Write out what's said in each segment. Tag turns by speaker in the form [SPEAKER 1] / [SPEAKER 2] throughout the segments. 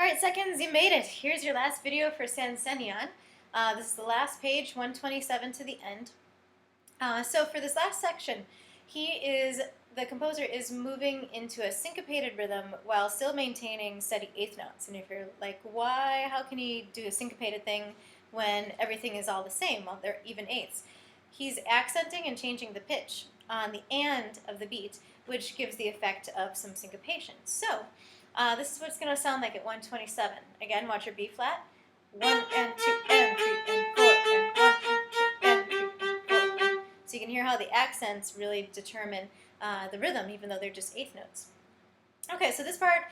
[SPEAKER 1] Alright, seconds, you made it. Here's your last video for Sanseneon. This is the last page, 127 to the end. So for this last section, the composer is moving into a syncopated rhythm while still maintaining steady eighth notes. And if you're like, how can he do a syncopated thing when everything is all the same, well, they're even eighths? He's accenting and changing the pitch on the and of the beat, which gives the effect of some syncopation. So, this is what it's going to sound like at 127. Again, watch your B flat. 1 and 2 and 3 and 4 and 1 and 2 and 3 and 4. So you can hear how the accents really determine the rhythm, even though they're just eighth notes. Okay, so this part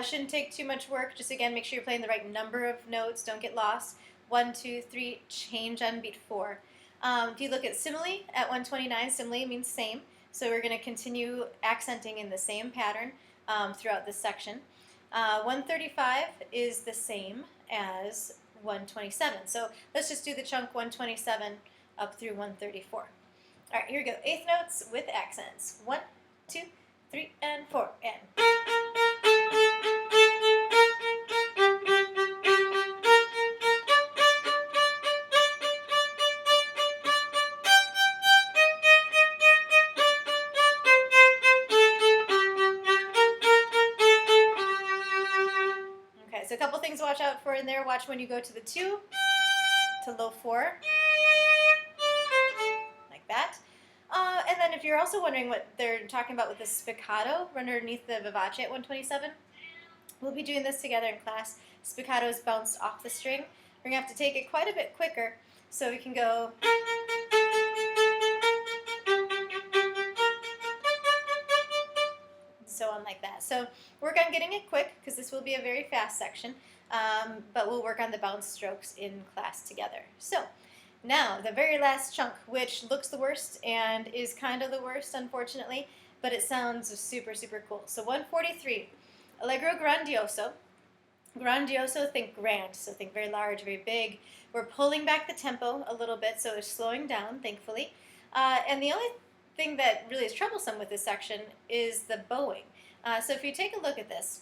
[SPEAKER 1] shouldn't take too much work. Just again, make sure you're playing the right number of notes. Don't get lost. 1, 2, 3, change on beat 4. If you look at simile at 129, simile means same. So we're going to continue accenting in the same pattern throughout this section. 135 is the same as 127. So let's just do the chunk 127 up through 134. All right, here we go. Eighth notes with accents. 1, 2, 3, and 4, and. So a couple things to watch out for in there. Watch when you go to the 2 to low 4, like that. And then if you're also wondering what they're talking about with the spiccato underneath the vivace at 127, we'll be doing this together in class. Spiccato is bounced off the string. We're going to have to take it quite a bit quicker, so we can go. So on like that. So work on getting it quick, because this will be a very fast section, but we'll work on the bounce strokes in class together. So now the very last chunk, which looks the worst and is kind of the worst, unfortunately, but it sounds super, super cool. So 143, Allegro Grandioso. Grandioso, think grand, so think very large, very big. We're pulling back the tempo a little bit, so it's slowing down, thankfully. And the only thing that really is troublesome with this section is the bowing. So if you take a look at this,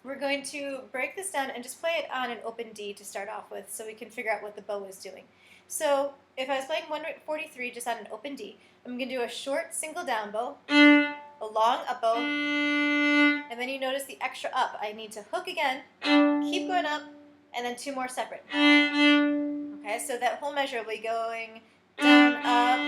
[SPEAKER 1] we're going to break this down and just play it on an open D to start off with, so we can figure out what the bow is doing. So if I was playing 143 just on an open D, I'm going to do a short single down bow, a long up bow, and then you notice the extra up. I need to hook again, keep going up, and then 2 more separate. Okay, so that whole measure will be going down, up,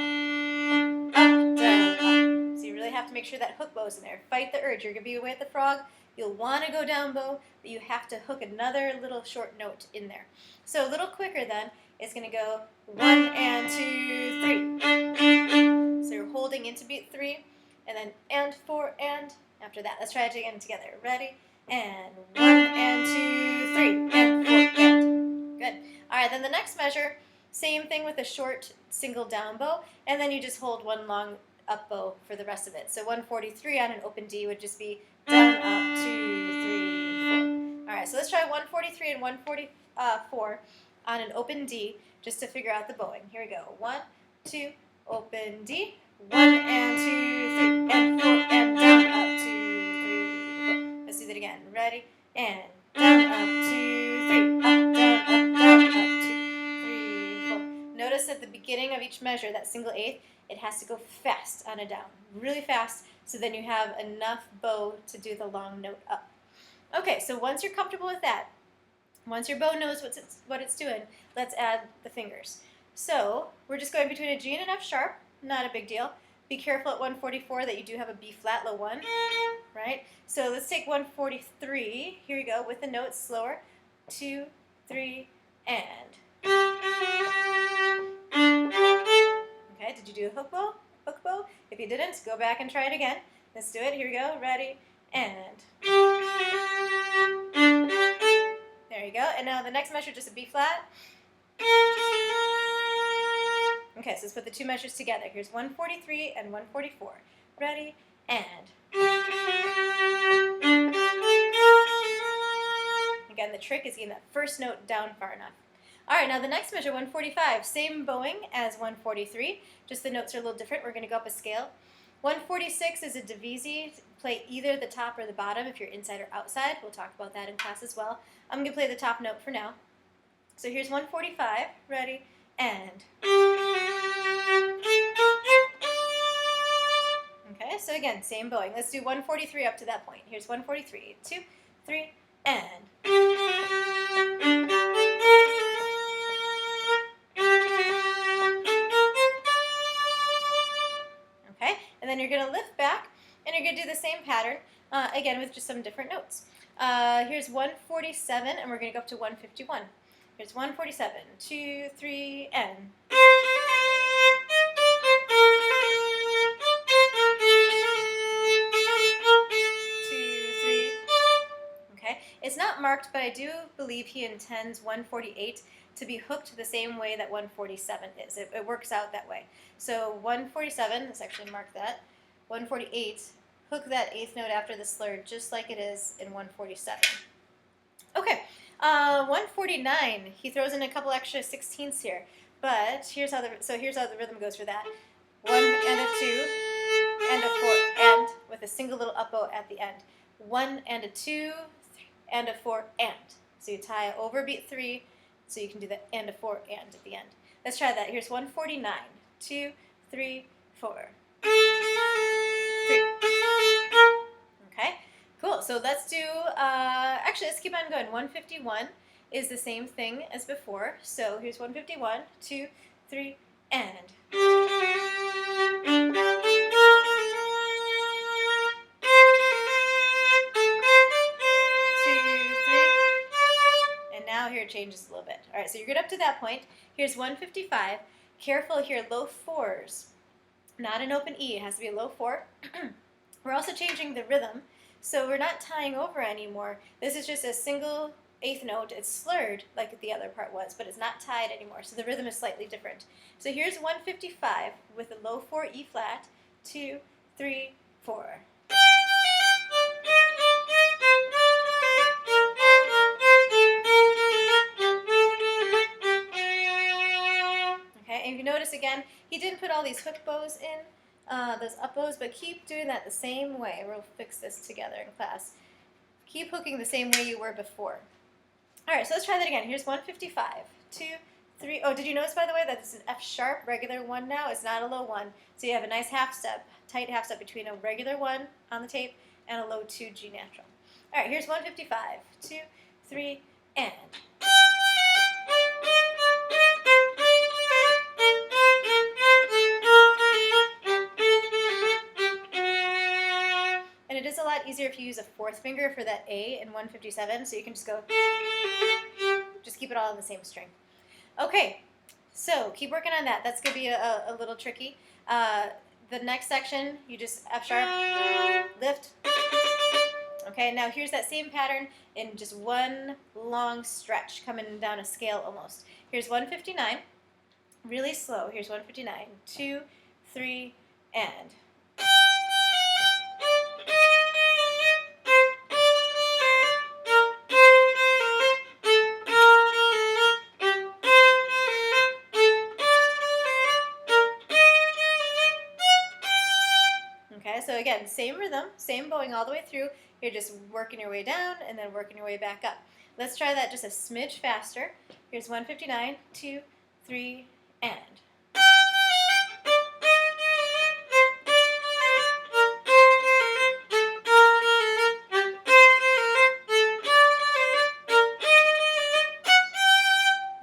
[SPEAKER 1] down, up. So you really have to make sure that hook bow's in there. Fight the urge. You're going to be away at the frog. You'll want to go down bow, but you have to hook another little short note in there. So a little quicker then, it's going to go 1 and 2, 3. So you're holding into beat 3, and then and 4 and after that. Let's try it again together. Ready? And 1 and 2, 3 and 4 and. Good. All right, then the next measure, same thing with a short single down bow, and then you just hold one long up bow for the rest of it. So 143 on an open D would just be down, up, 2, 3, 4. All right, so let's try 143 and 144 on an open D just to figure out the bowing. Here we go. 1, 2, open D. 1 and 2, 3 and 4 and down, up, 2, 3, 4. Let's do that again. Ready? And down, up, 2, 3, up, down, up, down, up, 2, 3, 4. Notice at the beginning of each measure, that single eighth, it has to go fast on a down, really fast, so then you have enough bow to do the long note up. Okay, so once you're comfortable with that, once your bow knows what it's doing, let's add the fingers. So we're just going between a G and an F sharp, not a big deal. Be careful at 144 that you do have a B flat low 1, right? So let's take 143, here you go, with the notes slower, 2, 3, and. Okay, did you do a hook bow? Hook bow? If you didn't, go back and try it again. Let's do it. Here we go. Ready? And. There you go. And now the next measure, just a B flat. Okay, so let's put the 2 measures together. Here's 143 and 144. Ready? And. Again, the trick is getting that first note down far enough. All right, now the next measure, 145, same bowing as 143, just the notes are a little different. We're going to go up a scale. 146 is a divisi. Play either the top or the bottom if you're inside or outside. We'll talk about that in class as well. I'm going to play the top note for now. So here's 145. Ready? And. Okay, so again, same bowing. Let's do 143 up to that point. Here's 143. 2, 3, and. Okay, and then you're going to lift back, and you're going to do the same pattern, again with just some different notes. Here's 147, and we're going to go up to 151. Here's 147. 2, 3, and. 2, 3. Okay, it's not marked, but I do believe he intends 148 to be hooked the same way that 147 is. It works out that way. So 147, let's actually mark that. 148, hook that eighth note after the slur just like it is in 147. Okay, 149, he throws in a couple extra 16ths here, but here's how the rhythm goes for that. 1 and a 2 and a 4 and with a single little up bow at the end. 1 and a 2 and a 4 and. So you tie over beat 3, so you can do the and a 4 and at the end. Let's try that. Here's 149. 2, 3, 4. 3. Okay, cool. So let's do, actually let's keep on going. 151 is the same thing as before. So here's 151, 2, 3, and. 2, 3. And now here it changes a little bit. All right, so you're good up to that point. Here's 155. Careful here, low 4s. Not an open E, it has to be a low 4. We're also changing the rhythm, so we're not tying over anymore. This is just a single eighth note. It's slurred like the other part was, but it's not tied anymore, so the rhythm is slightly different. So here's 155 with a low 4 E flat, 2, 3, 4. Okay, and if you notice again, he didn't put all these hook bows in, those up bows, but keep doing that the same way. We'll fix this together in class. Keep hooking the same way you were before. All right, so let's try that again. Here's 155. 2, 3. Oh, did you notice, by the way, that it's an F sharp regular 1 now? It's not a low 1. So you have a nice half step, tight half step between a regular 1 on the tape and a low 2 G natural. All right, here's 155. 2, 3, and. And it is a lot easier if you use a fourth finger for that A in 157, so you can just go, just keep it all in the same string. Okay, so keep working on that. That's going to be a little tricky. The next section, you just F sharp, lift. Okay, now here's that same pattern in just one long stretch, coming down a scale almost. Here's 159, really slow. Here's 159, 2, 3, and. Okay, so again, same rhythm, same bowing all the way through. You're just working your way down and then working your way back up. Let's try that just a smidge faster. Here's 159, 2, 3, and.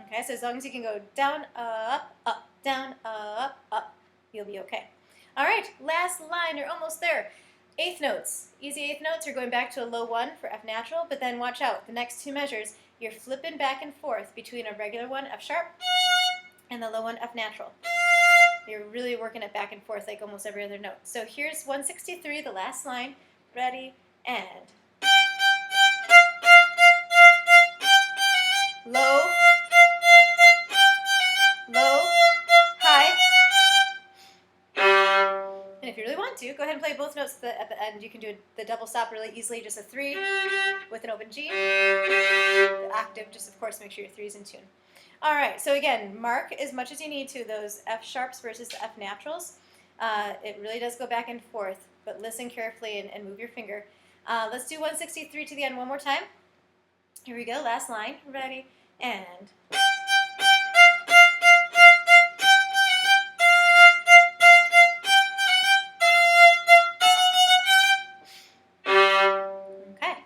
[SPEAKER 1] Okay, so as long as you can go down, up, up, down, up, up, you'll be okay. All right, last line, you're almost there. Eighth notes. Easy eighth notes, you're going back to a low 1 for F natural, but then watch out. The next two measures, you're flipping back and forth between a regular 1, F sharp, and the low 1, F natural. You're really working it back and forth like almost every other note. So here's 163, the last line. Ready, and. Low, low, high. And if you really want to, go ahead and play both notes at the end. You can do the double stop really easily, just a 3 with an open G. The octave, just of course make sure your 3 is in tune. All right, so again, mark as much as you need to those F sharps versus the F naturals. It really does go back and forth, but listen carefully and move your finger. Let's do 163 to the end one more time. Here we go, last line. Ready, and... Okay.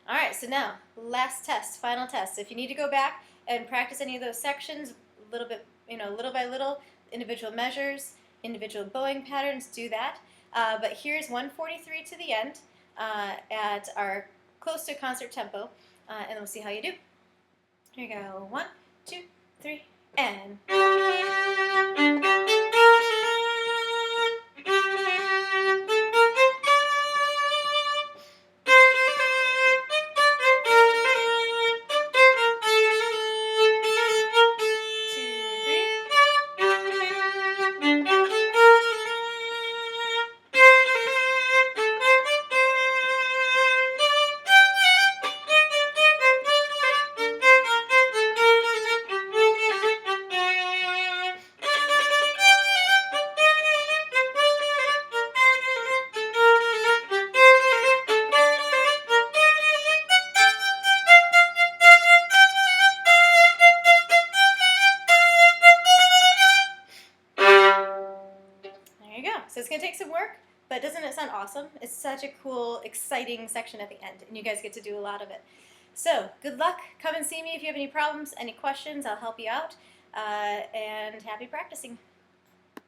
[SPEAKER 1] All right, so now, last test, final test. If you need to go back and practice any of those sections, a little bit, little by little, individual measures, individual bowing patterns, do that. But here's 143 to the end at our close to concert tempo, and we'll see how you do. Here you go. 1, 2, 3, and... So it's going to take some work, but doesn't it sound awesome? It's such a cool, exciting section at the end, and you guys get to do a lot of it. So good luck. Come and see me if you have any problems, any questions. I'll help you out, and happy practicing.